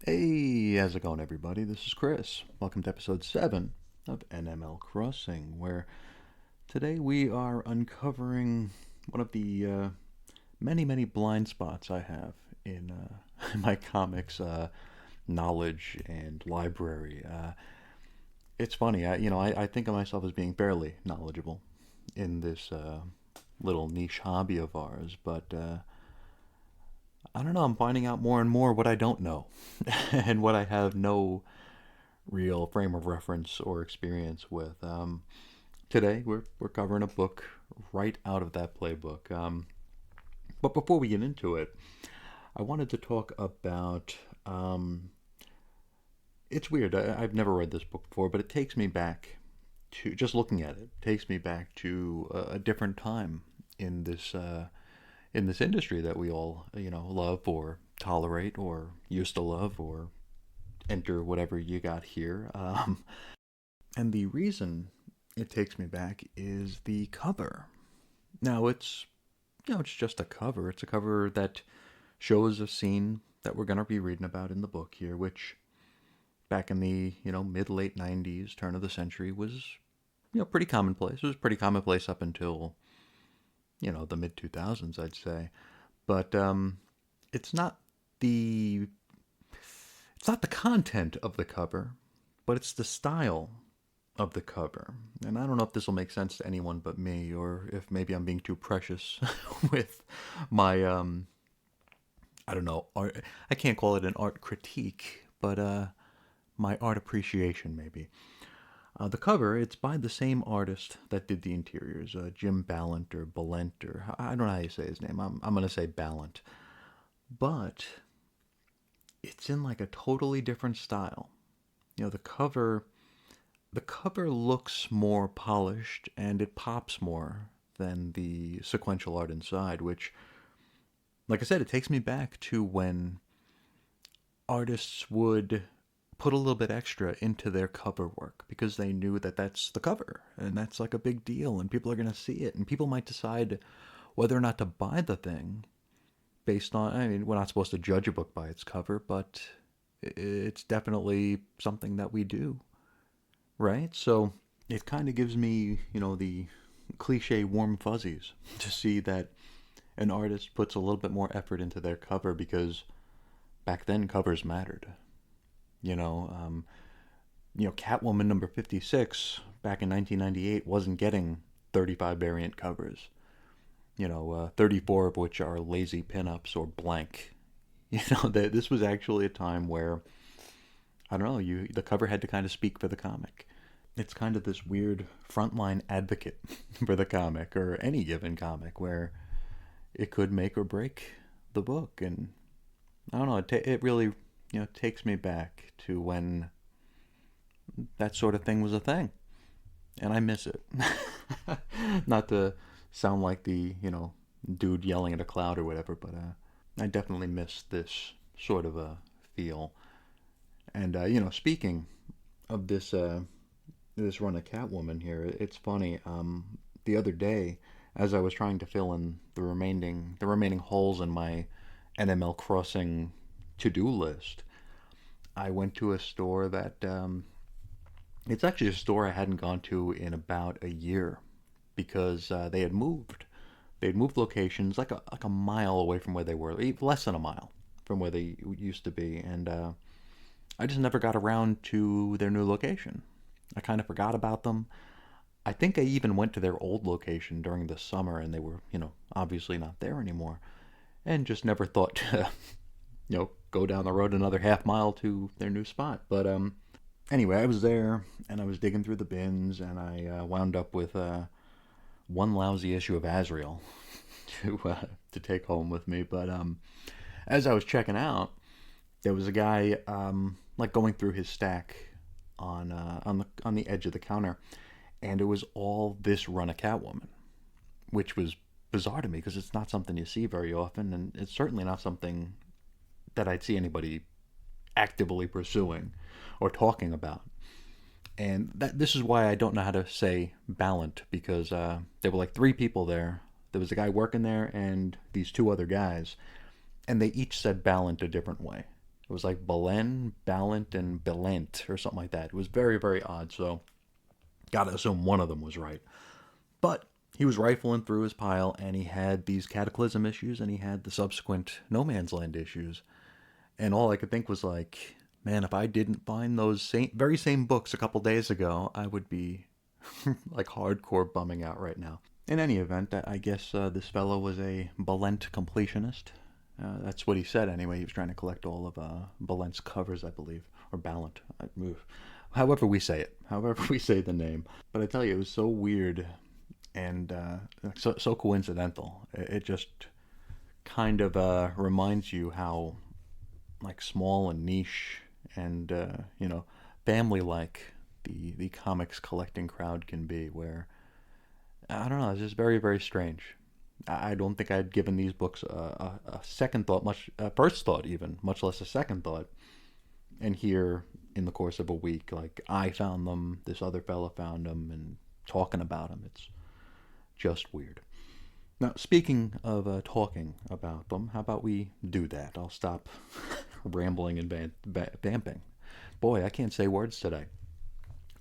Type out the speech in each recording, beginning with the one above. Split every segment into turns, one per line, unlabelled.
Hey, how's it going, everybody? This is Chris. Welcome to episode 7 of NML Crossing, where today we are uncovering one of the many, many blind spots I have in my comics knowledge and library. It's funny, I think of myself as being fairly knowledgeable in this little niche hobby of ours, but I don't know, I'm finding out more and more what I don't know and what I have no real frame of reference or experience with. Today, we're covering a book right out of that playbook. But before we get into it, I wanted to talk about. It's weird. I've never read this book before, but it takes me back to just looking at it. Takes me back to a different time in this industry that we all love or tolerate or used to love or enter whatever you got here. And the reason it takes me back is the cover. Now it's just a cover. It's a cover that shows a scene that we're gonna be reading about in the book here, which back in the mid late '90s, turn of the century was pretty commonplace. It was pretty commonplace up until the mid 2000s, I'd say. But it's not the it's not the content of the cover, but it's the style of the cover. And I don't know if this will make sense to anyone but me, or if maybe I'm being too precious with my I don't know, art. I can't call it an art critique, but my art appreciation maybe. The cover, it's by the same artist that did the interiors, Jim Ballant or Ballant, or I don't know how you say his name. I'm going to say Ballant. But it's in like a totally different style. The cover looks more polished and it pops more than the sequential art inside, which, like I said, it takes me back to when artists would put a little bit extra into their cover work because they knew that that's the cover and that's like a big deal and people are going to see it and people might decide whether or not to buy the thing based on, I mean, we're not supposed to judge a book by its cover, but it's definitely something that we do, right? So it kind of gives me, the cliche warm fuzzies to see that an artist puts a little bit more effort into their cover because back then covers mattered. You know, um, Catwoman number 56 back in 1998 wasn't getting 35 variant covers. 34 of which are lazy pinups or blank. That this was actually a time where I don't know, the cover had to kind of speak for the comic. It's kind of this weird frontline advocate for the comic or any given comic where it could make or break the book. And I don't know, it really takes me back to when that sort of thing was a thing, and I miss it. Not to sound like the dude yelling at a cloud or whatever, but I definitely miss this sort of a feel. And speaking of this run of Catwoman here, it's funny. The other day, as I was trying to fill in the remaining holes in my NML Crossing to-do list, I went to a store that it's actually a store I hadn't gone to in about a year because they had moved. They'd moved locations like a mile away from where they were, less than a mile from where they used to be, and I just never got around to their new location. I kind of forgot about them. I think I even went to their old location during the summer, and they were, obviously not there anymore, and just never thought to, go down the road another half mile to their new spot. But anyway, I was there, and I was digging through the bins, and I wound up with one lousy issue of Azrael to take home with me. But as I was checking out, there was a guy like going through his stack on the edge of the counter, and it was all this run of Catwoman, which was bizarre to me because it's not something you see very often, and it's certainly not something that I'd see anybody actively pursuing or talking about. And this is why I don't know how to say Ballant because there were like three people there. There was a guy working there and these two other guys, and they each said Ballant a different way. It was like Belen, Ballant, and Belent, or something like that. It was very, very odd, so gotta assume one of them was right. But he was rifling through his pile, and he had these Cataclysm issues, and he had the subsequent No Man's Land issues. And all I could think was like, man, if I didn't find those very same books a couple days ago, I would be like hardcore bumming out right now. In any event, I guess this fellow was a Balent completionist. That's what he said anyway. He was trying to collect all of Balent's covers, I believe, or Ballant. However we say it, however we say the name. But I tell you, it was so weird and so coincidental. It just kind of reminds you how like small and niche and family like the comics collecting crowd can be. Where I don't know, it's just very, very strange. I don't think I'd given these books a second thought, much first thought even, much less a second thought. And here, in the course of a week, like I found them, this other fella found them, and talking about them, it's just weird. Now, speaking of talking about them, how about we do that? I'll stop rambling and vamping. Boy, I can't say words today.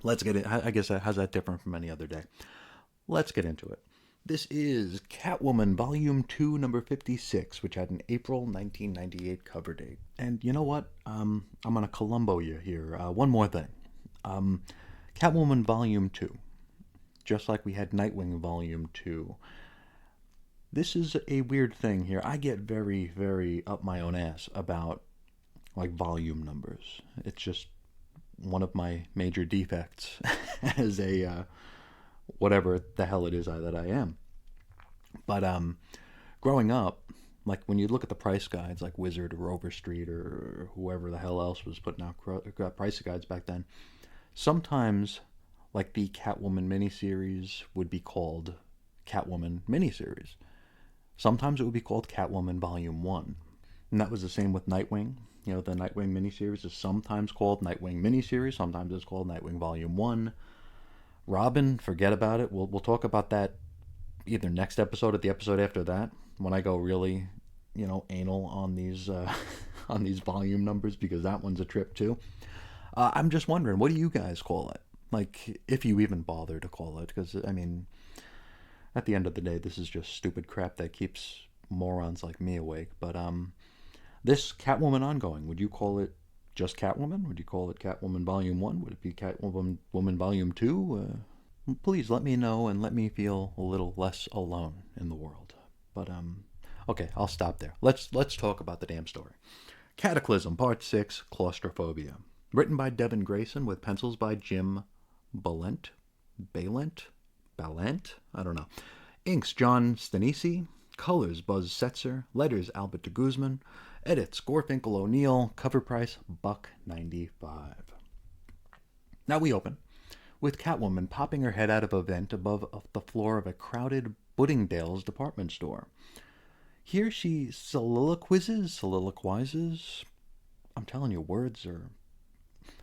Let's get it. I guess how's that different from any other day? Let's get into it. This is Catwoman Volume 2, number 56, which had an April 1998 cover date. And you know what? I'm going to Columbo you here. One more thing. Catwoman Volume 2. Just like we had Nightwing Volume 2. This is a weird thing here. I get very, very up my own ass about, like, volume numbers. It's just one of my major defects as a... whatever the hell it is that I am. But growing up, like when you look at the price guides, like Wizard or Overstreet or whoever the hell else was putting out price guides back then, sometimes like the Catwoman miniseries would be called Catwoman miniseries. Sometimes it would be called Catwoman Volume 1. And that was the same with Nightwing. You know, the Nightwing miniseries is sometimes called Nightwing miniseries, sometimes it's called Nightwing Volume 1. Robin, forget about it. We'll talk about that either next episode or the episode after that, when I go really, anal on these on these volume numbers, because that one's a trip too. I'm just wondering, what do you guys call it? Like, if you even bother to call it, because I mean, at the end of the day, this is just stupid crap that keeps morons like me awake. But this Catwoman ongoing, would you call it just Catwoman? Would you call it Catwoman Volume 1? Would it be Catwoman Volume 2? Please let me know and let me feel a little less alone in the world. But, okay, I'll stop there. Let's talk about the damn story. Cataclysm, Part 6, Claustrophobia. Written by Devin Grayson with pencils by Jim Ballant? I don't know. Inks, John Stanisi. Colors, Buzz Setzer. Letters, Albert de Guzman. Edits, Gorfinkel O'Neill. Cover price, $1.95. Now we open with Catwoman popping her head out of a vent above the floor of a crowded Buddingdale's department store. Here she soliloquizes. I'm telling you, words are...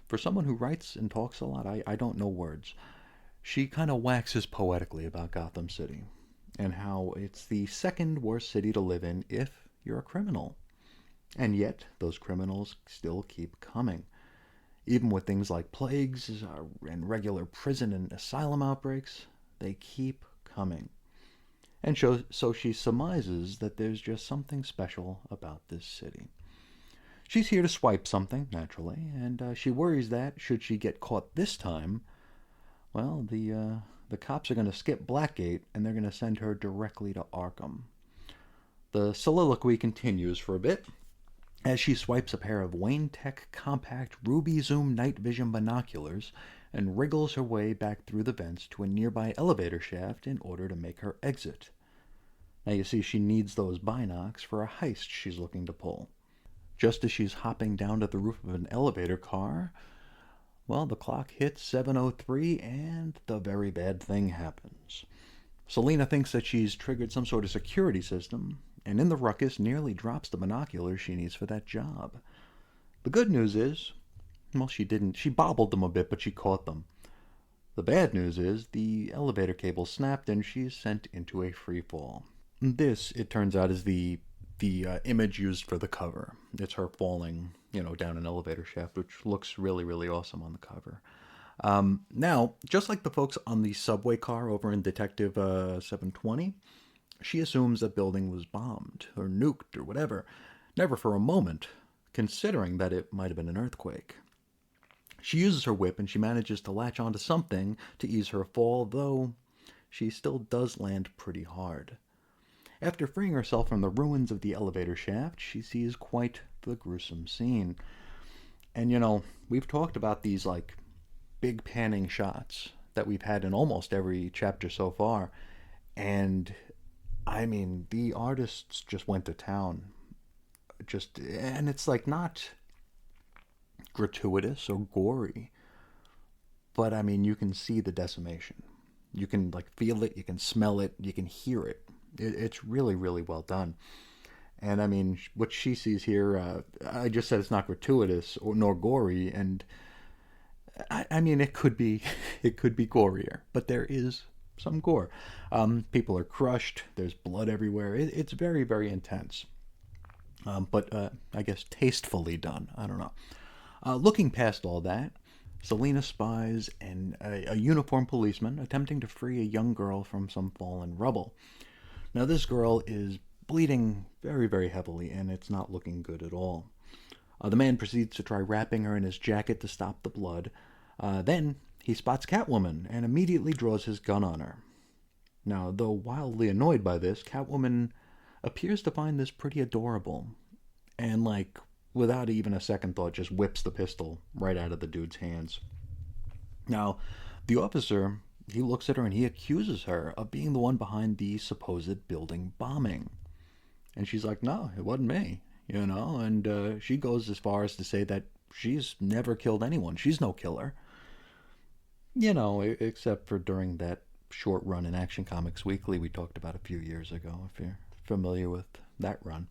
For someone who writes and talks a lot, I don't know words. She kind of waxes poetically about Gotham City and how it's the second worst city to live in if you're a criminal. And yet, those criminals still keep coming. Even with things like plagues and regular prison and asylum outbreaks, they keep coming. And so she surmises that there's just something special about this city. She's here to swipe something, naturally, and she worries that, should she get caught this time, well, the cops are going to skip Blackgate and they're going to send her directly to Arkham. The soliloquy continues for a bit as she swipes a pair of Wayne Tech compact Ruby Zoom night vision binoculars and wriggles her way back through the vents to a nearby elevator shaft in order to make her exit. Now you see, she needs those binocs for a heist she's looking to pull. Just as she's hopping down to the roof of an elevator car, well, the clock hits 7:03 and the very bad thing happens. Selina thinks that she's triggered some sort of security system, and in the ruckus nearly drops the binoculars she needs for that job. The good news is, well, she didn't. She bobbled them a bit, but she caught them. The bad news is the elevator cable snapped and she's sent into a free fall. This, it turns out, is the the image used for the cover. It's her falling, down an elevator shaft, which looks really, really awesome on the cover. Now, just like the folks on the subway car over in Detective 720, she assumes the building was bombed or nuked or whatever, never for a moment considering that it might have been an earthquake. She uses her whip and she manages to latch onto something to ease her fall, though she still does land pretty hard. After freeing herself from the ruins of the elevator shaft, she sees quite the gruesome scene. And we've talked about these big panning shots that we've had in almost every chapter so far. And I mean, the artists just went to town. And it's not gratuitous or gory, but I mean, you can see the decimation. You can feel it, you can smell it, you can hear it. It's really, really well done. And I mean, what she sees here, I just said it's not gratuitous or nor gory, and I mean, it could be, it could be gorier, but there is some gore. People are crushed. There's blood everywhere. It's very, very intense. But I guess tastefully done. I don't know. Looking past all that, Selina spies a uniformed policeman attempting to free a young girl from some fallen rubble. Now, this girl is bleeding very, very heavily, and it's not looking good at all. The man proceeds to try wrapping her in his jacket to stop the blood. Then he spots Catwoman and immediately draws his gun on her. Now, though wildly annoyed by this, Catwoman appears to find this pretty adorable, and without even a second thought, just whips the pistol right out of the dude's hands. Now, the officer, he looks at her and he accuses her of being the one behind the supposed building bombing. And she's like, no, it wasn't me, and she goes as far as to say that she's never killed anyone. She's no killer. Except for during that short run in Action Comics Weekly we talked about a few years ago, if you're familiar with that run.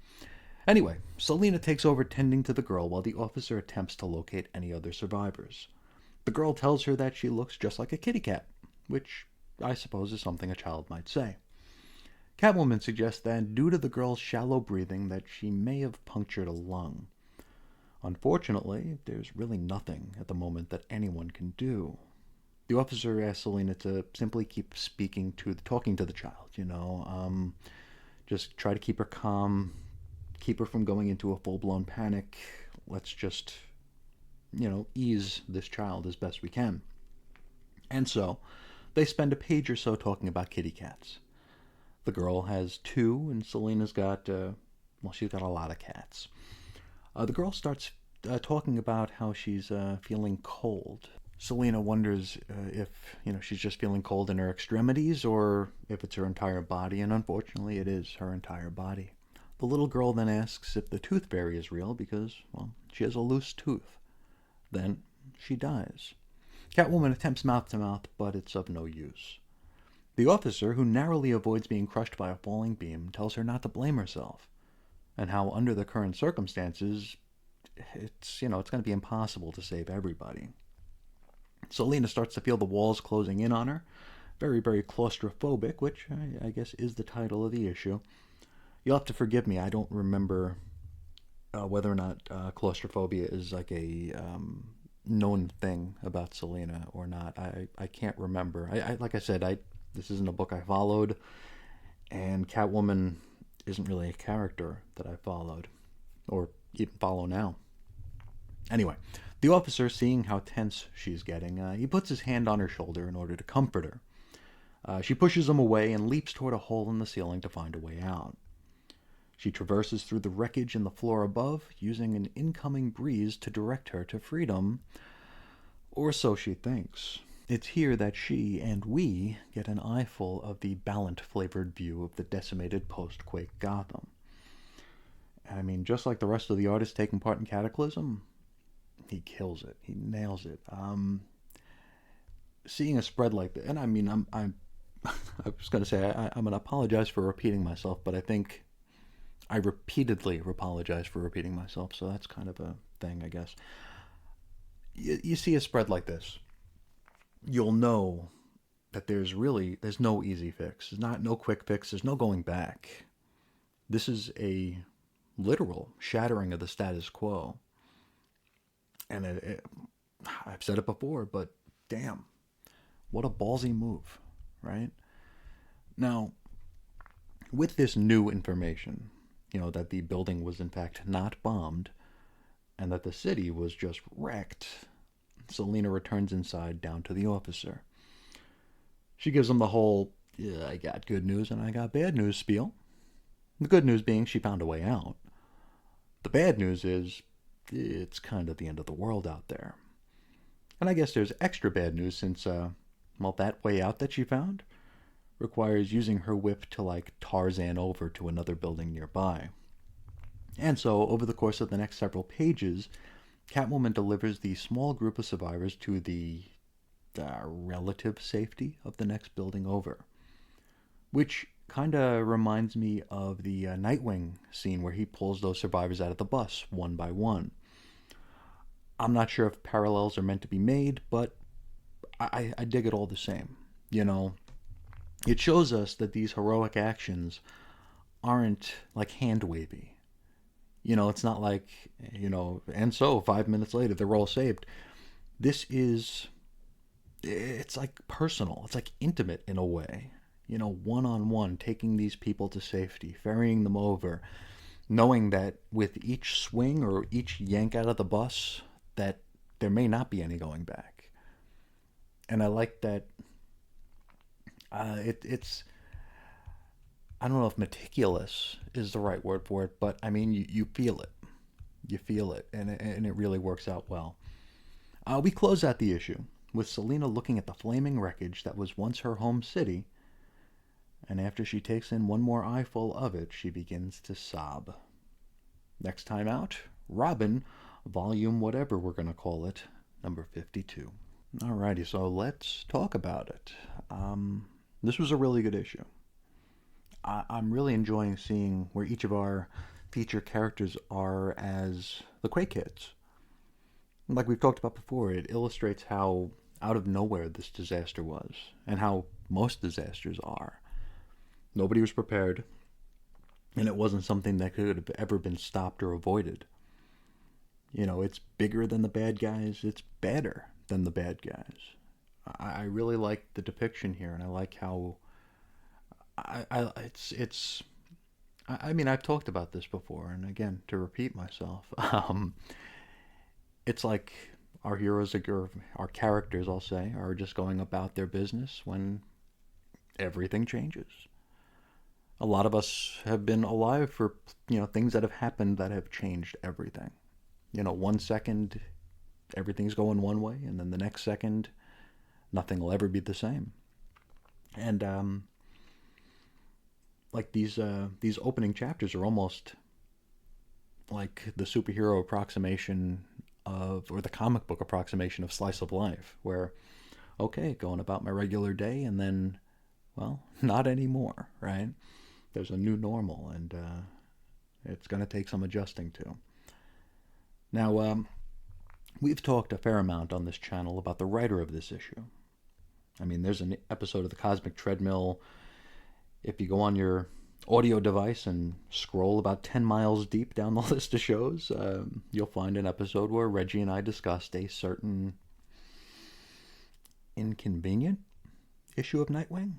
Anyway, Selina takes over tending to the girl while the officer attempts to locate any other survivors. The girl tells her that she looks just like a kitty cat, which I suppose is something a child might say. Catwoman suggests that due to the girl's shallow breathing that she may have punctured a lung. Unfortunately, there's really nothing at the moment that anyone can do. The officer asks Selina to simply keep talking to the child, just try to keep her calm, keep her from going into a full-blown panic. Let's just, ease this child as best we can. And so, they spend a page or so talking about kitty cats. The girl has 2, and Selina's got, she's got a lot of cats. The girl starts talking about how she's feeling cold. Selina wonders if, she's just feeling cold in her extremities or if it's her entire body, and unfortunately it is her entire body. The little girl then asks if the tooth fairy is real because, she has a loose tooth. Then she dies. Catwoman attempts mouth-to-mouth, but it's of no use. The officer, who narrowly avoids being crushed by a falling beam, tells her not to blame herself, and how under the current circumstances, it's going to be impossible to save everybody. Selina starts to feel the walls closing in on her, very, very claustrophobic, which I guess is the title of the issue. You'll have to forgive me, I don't remember whether or not claustrophobia is a known thing about Selina or not. I can't remember. Like I said, this isn't a book I followed, and Catwoman isn't really a character that I followed, or even follow now. Anyway, the officer, seeing how tense she's getting, he puts his hand on her shoulder in order to comfort her. She pushes him away and leaps toward a hole in the ceiling to find a way out. She traverses through the wreckage in the floor above, using an incoming breeze to direct her to freedom, or so she thinks. It's here that she and we get an eyeful of the Ballant-flavored view of the decimated post-quake Gotham. I mean, just like the rest of the artists taking part in Cataclysm, he kills it. He nails it. Seeing a spread like that, and I mean, I was going to say, I'm going to apologize for repeating myself, but I think I repeatedly apologize for repeating myself, so that's kind of a thing, I guess. You see a spread like this, you'll know that there's no easy fix. There's no quick fix. There's no going back. This is a literal shattering of the status quo. And I've said it before, but damn, what a ballsy move, right? Now, with this new information, that the building was in fact not bombed and that the city was just wrecked, Selina returns inside down to the officer. She gives him the whole, yeah, I got good news and I got bad news spiel. The good news being she found a way out. The bad news is it's kind of the end of the world out there. And I guess there's extra bad news since, that way out that she found requires using her whip to, like, Tarzan over to another building nearby. And so, over the course of the next several pages, Catwoman delivers the small group of survivors to the relative safety of the next building over. Which kind of reminds me of the Nightwing scene where he pulls those survivors out of the bus one by one. I'm not sure if parallels are meant to be made, but I dig it all the same. It shows us that these heroic actions aren't like hand wavy. It's not like, and so 5 minutes later they're all saved. It's like personal. It's like intimate in a way. One-on-one, taking these people to safety, ferrying them over, knowing that with each swing or each yank out of the bus, that there may not be any going back. And I like that it's, I don't know if meticulous is the right word for it, but I mean, you feel it. You feel it, and it really works out well. We close out the issue with Selina looking at the flaming wreckage that was once her home city, and after she takes in one more eyeful of it, she begins to sob. Next time out, Robin, volume whatever we're going to call it, number 52. Alrighty, so let's talk about it. This was a really good issue. I'm really enjoying seeing where each of our feature characters are as the Quake Kids. Like we've talked about before, it illustrates how out of nowhere this disaster was, and how most disasters are. Nobody was prepared, and it wasn't something that could have ever been stopped or avoided. It's bigger than the bad guys, it's badder than the bad guys. I really like the depiction here, and I like how I mean, I've talked about this before, and again, to repeat myself, it's like our heroes, or our characters, I'll say, are just going about their business when everything changes. A lot of us have been alive for, things that have happened that have changed everything. 1 second, everything's going one way, and then the next second, nothing will ever be the same. And, like these opening chapters are almost like the superhero approximation of, or the comic book approximation of slice of life, where, okay, going about my regular day, and then, well, not anymore, right? There's a new normal, and it's going to take some adjusting to. Now, we've talked a fair amount on this channel about the writer of this issue. I mean, there's an episode of the Cosmic Treadmill. If you go on your audio device and scroll about 10 miles deep down the list of shows, you'll find an episode where Reggie and I discussed a certain inconvenient issue of Nightwing,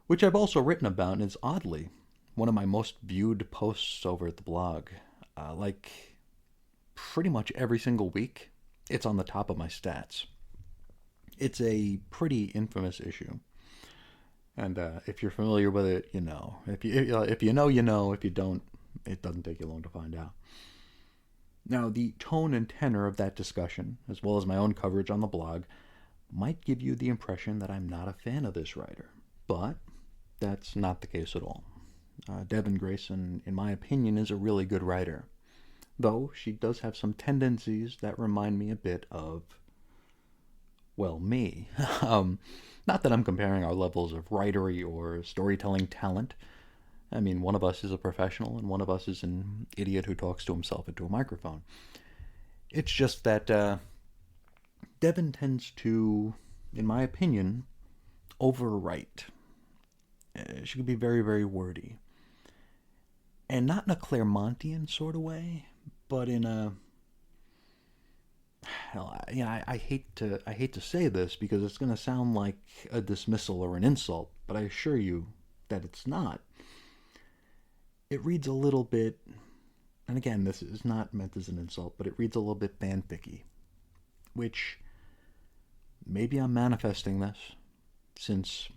which I've also written about, and is oddly one of my most viewed posts over at the blog. Like, pretty much every single week, it's on the top of my stats. It's a pretty infamous issue. And if you're familiar with it, you know. If you know, you know. If you don't, it doesn't take you long to find out. Now, the tone and tenor of that discussion, as well as my own coverage on the blog, might give you the impression that I'm not a fan of this writer. But that's not the case at all. Devin Grayson, in my opinion, is a really good writer. Though she does have some tendencies that remind me a bit of, well, me. Not that I'm comparing our levels of writery or storytelling talent. I mean, one of us is a professional and one of us is an idiot who talks to himself into a microphone. It's just that Devin tends to, in my opinion, overwrite. She can be very, very wordy. and not in a Claremontian sort of way, but in a, hell, I hate to say this because it's going to sound like a dismissal or an insult, but I assure you that it's not. It reads a little bit, and again, this is not meant as an insult, but it reads a little bit fanficky, which maybe I'm manifesting this since,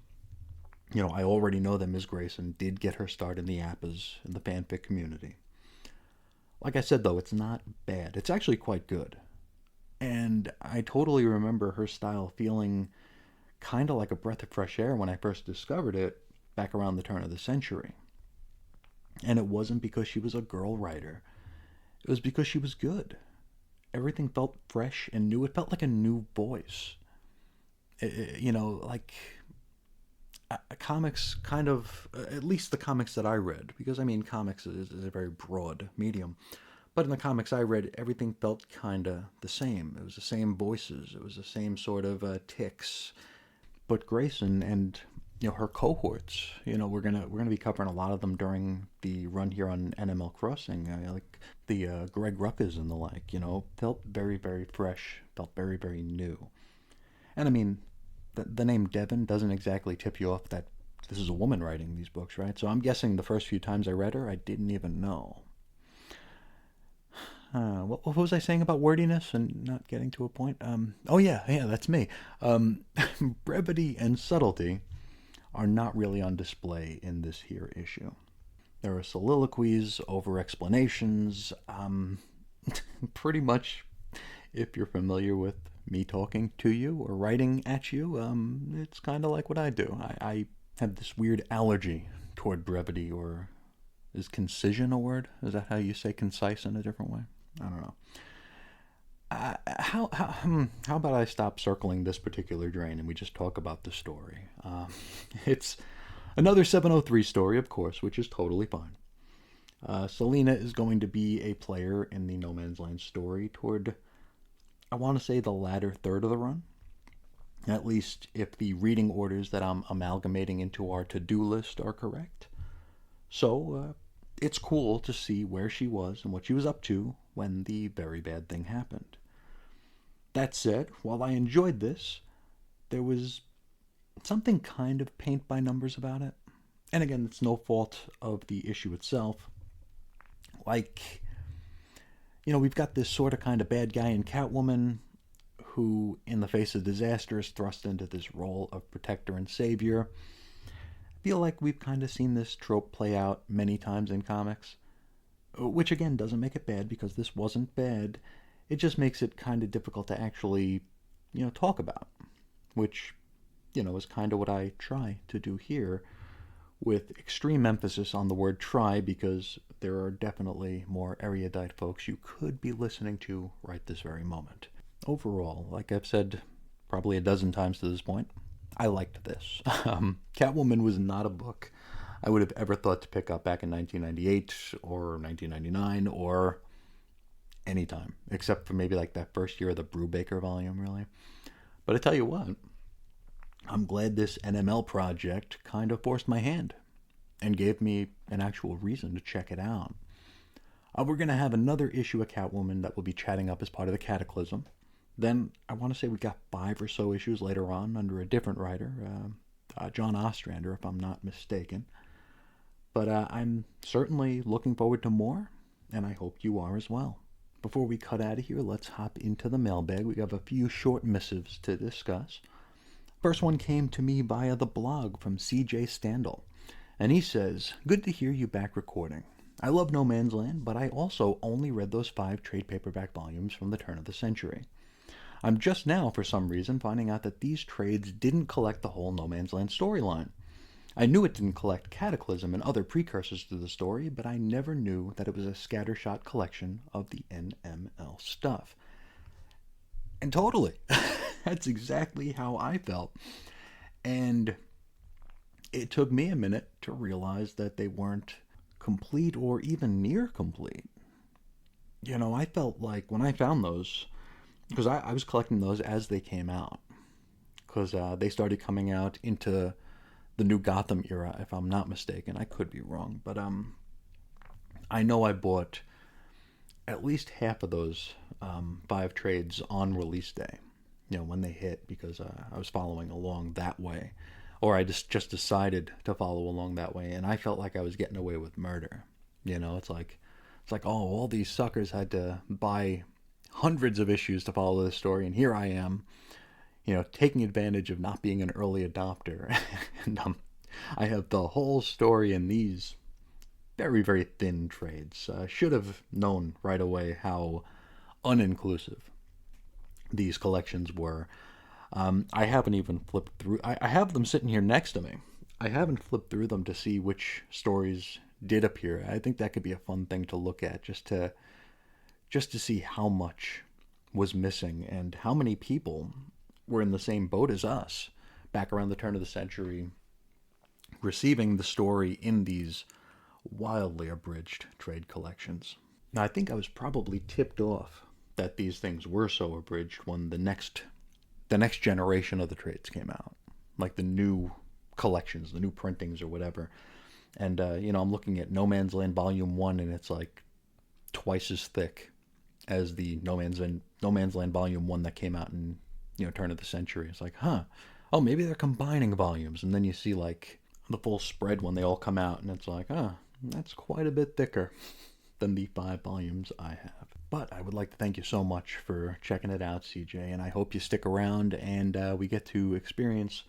I already know that Ms. Grayson did get her start in the APPAs in the fanfic community. Like I said, though, it's not bad. It's actually quite good. And I totally remember her style feeling kind of like a breath of fresh air when I first discovered it back around the turn of the century. And it wasn't because she was a girl writer. It was because she was good. Everything felt fresh and new. It felt like a new voice. Like comics kind of, at least the comics that I read, because I mean, comics is a very broad medium. But in the comics I read, everything felt kind of the same. It was the same voices. It was the same sort of ticks. But Grayson and her cohorts, we're gonna be covering a lot of them during the run here on NML Crossing, like the Greg Ruckas and the like. Felt very, very fresh. Felt very, very new. And I mean, the name Devon doesn't exactly tip you off that this is a woman writing these books, right? So I'm guessing the first few times I read her, I didn't even know. What was I saying about wordiness and not getting to a point? Oh yeah, that's me. Brevity and subtlety are not really on display in this here issue. There are soliloquies, over explanations. Pretty much, if you're familiar with me talking to you or writing at you, it's kind of like what I do. I have this weird allergy toward brevity, or is concision a word? Is that how you say concise in a different way? I don't know. How about I stop circling this particular drain and we just talk about the story? It's another 703 story, of course, which is totally fine. Selina is going to be a player in the No Man's Land story toward, I want to say, the latter third of the run. At least if the reading orders that I'm amalgamating into our to-do list are correct. So, it's cool to see where she was and what she was up to when the very bad thing happened. That said, while I enjoyed this, there was something kind of paint by numbers about it. And again, it's no fault of the issue itself. Like, we've got this sort of kind of bad guy in Catwoman who, in the face of disaster, is thrust into this role of protector and savior. I feel like we've kind of seen this trope play out many times in comics, which again doesn't make it bad because this wasn't bad. It just makes it kind of difficult to actually, talk about, which, is kind of what I try to do here, with extreme emphasis on the word try, because there are definitely more erudite folks you could be listening to right this very moment. Overall, like I've said probably a dozen times to this point, I liked this. Catwoman was not a book I would have ever thought to pick up back in 1998 or 1999 or any time, except for maybe like that first year of the Brubaker volume, really. But I tell you what, I'm glad this NML project kind of forced my hand and gave me an actual reason to check it out. We're going to have another issue of Catwoman that we'll be chatting up as part of the Cataclysm. Then I want to say we got 5 or so issues later on under a different writer, John Ostrander, if I'm not mistaken. But I'm certainly looking forward to more, and I hope you are as well. Before we cut out of here, let's hop into the mailbag. We have a few short missives to discuss. First one came to me via the blog from CJ Standel, and he says, "Good to hear you back recording. I love No Man's Land, but I also only read those 5 trade paperback volumes from the turn of the century. I'm just now, for some reason, finding out that these trades didn't collect the whole No Man's Land storyline. I knew it didn't collect Cataclysm and other precursors to the story, but I never knew that it was a scattershot collection of the NML stuff." And totally, that's exactly how I felt. And it took me a minute to realize that they weren't complete or even near complete. I felt like when I found those, because I was collecting those as they came out, because they started coming out into the new Gotham era, if I'm not mistaken. I could be wrong, but I know I bought at least half of those 5 trades on release day, when they hit, because I was following along that way, or I just decided to follow along that way, and I felt like I was getting away with murder. It's like oh, all these suckers had to buy hundreds of issues to follow this story, and here I am, taking advantage of not being an early adopter, and I have the whole story in these very, very thin trades. Should have known right away how uninclusive these collections were. I haven't even flipped through. I have them sitting here next to me. I haven't flipped through them to see which stories did appear. I think that could be a fun thing to look at, just to see how much was missing and how many people were in the same boat as us back around the turn of the century, receiving the story in these wildly abridged trade collections. Now, I think I was probably tipped off that these things were so abridged when the next generation of the trades came out, like the new collections, the new printings or whatever. And I'm looking at No Man's Land Volume 1, and it's like twice as thick as the No Man's Land Volume 1 that came out in turn of the century. It's like, oh, maybe they're combining volumes. And then you see like the full spread when they all come out, and it's like, that's quite a bit thicker than the 5 volumes I have. But I would like to thank you so much for checking it out, CJ, and I hope you stick around and we get to experience,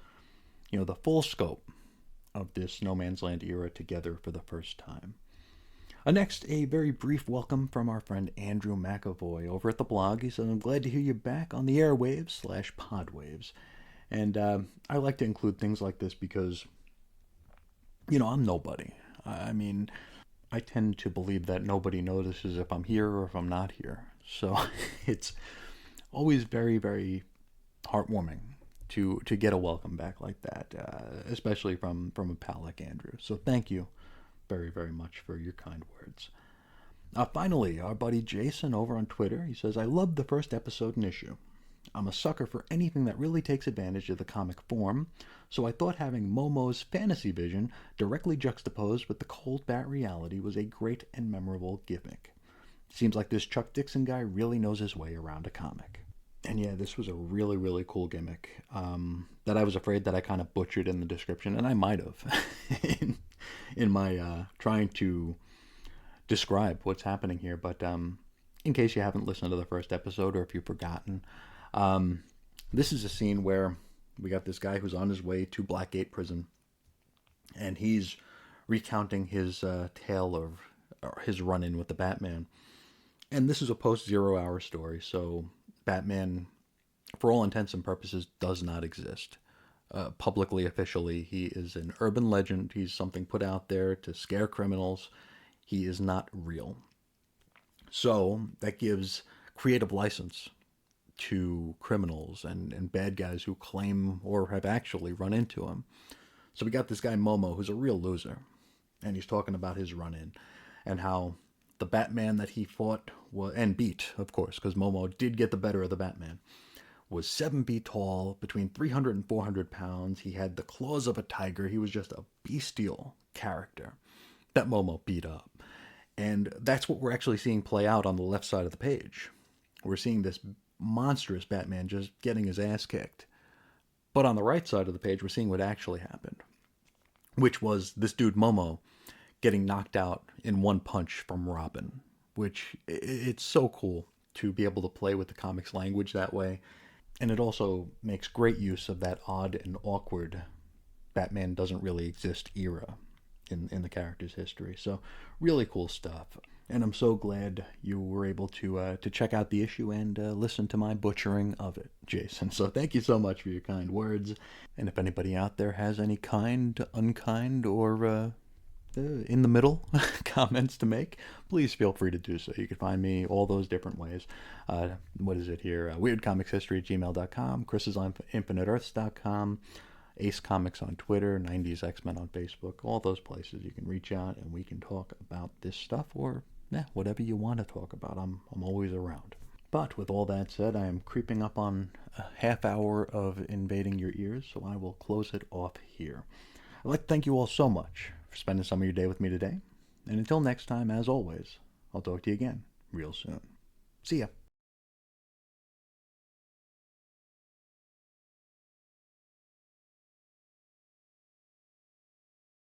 the full scope of this No Man's Land era together for the first time. Next, a very brief welcome from our friend Andrew McAvoy over at the blog. He says, I'm glad to hear you back on the airwaves/podwaves. And I like to include things like this because, I'm nobody. I mean, I tend to believe that nobody notices if I'm here or if I'm not here. So it's always very, very heartwarming to get a welcome back like that, especially from a pal like Andrew. So thank you very, very much for your kind words. Finally, our buddy Jason over on Twitter, he says, I loved the first episode and issue. I'm a sucker for anything that really takes advantage of the comic form, so I thought having Momo's fantasy vision directly juxtaposed with the cold bat reality was a great and memorable gimmick. Seems like this Chuck Dixon guy really knows his way around a comic. And yeah, this was a really, really cool gimmick that I was afraid that I kind of butchered in the description, and I might have in my trying to describe what's happening here. But in case you haven't listened to the first episode or if you've forgotten, this is a scene where we got this guy who's on his way to Blackgate Prison, and he's recounting his tale of his run-in with the Batman. And this is a post-Zero Hour story, so Batman, for all intents and purposes, does not exist. Publicly, officially, he is an urban legend. He's something put out there to scare criminals. He is not real. So that gives creative license to criminals and bad guys who claim or have actually run into him. So we got this guy Momo, who's a real loser, and he's talking about his run-in and how the Batman that he fought and beat, of course, because Momo did get the better of the Batman, was 7 feet tall, between 300 and 400 pounds. He had the claws of a tiger. He was just a bestial character that Momo beat up. And that's what we're actually seeing play out on the left side of the page. We're seeing this monstrous Batman just getting his ass kicked. But on the right side of the page, we're seeing what actually happened, which was this dude Momo getting knocked out in one punch from Robin, which it's so cool to be able to play with the comics language that way. And it also makes great use of that odd and awkward Batman doesn't really exist era in the character's history. So really cool stuff. And I'm so glad you were able to check out the issue and listen to my butchering of it, Jason. So thank you so much for your kind words. And if anybody out there has any kind, unkind, or in the middle comments to make, please feel free to do so. You can find me all those different ways. What is it here? weirdcomicshistory@gmail.com, chris'sinfiniteearths.com, Ace Comics on Twitter, 90s X-Men on Facebook, all those places you can reach out and we can talk about this stuff or whatever you want to talk about. I'm always around. But with all that said, I am creeping up on a half hour of invading your ears, so I will close it off here. I'd like to thank you all so much for spending some of your day with me today. And until next time, as always, I'll talk to you again real soon. See ya.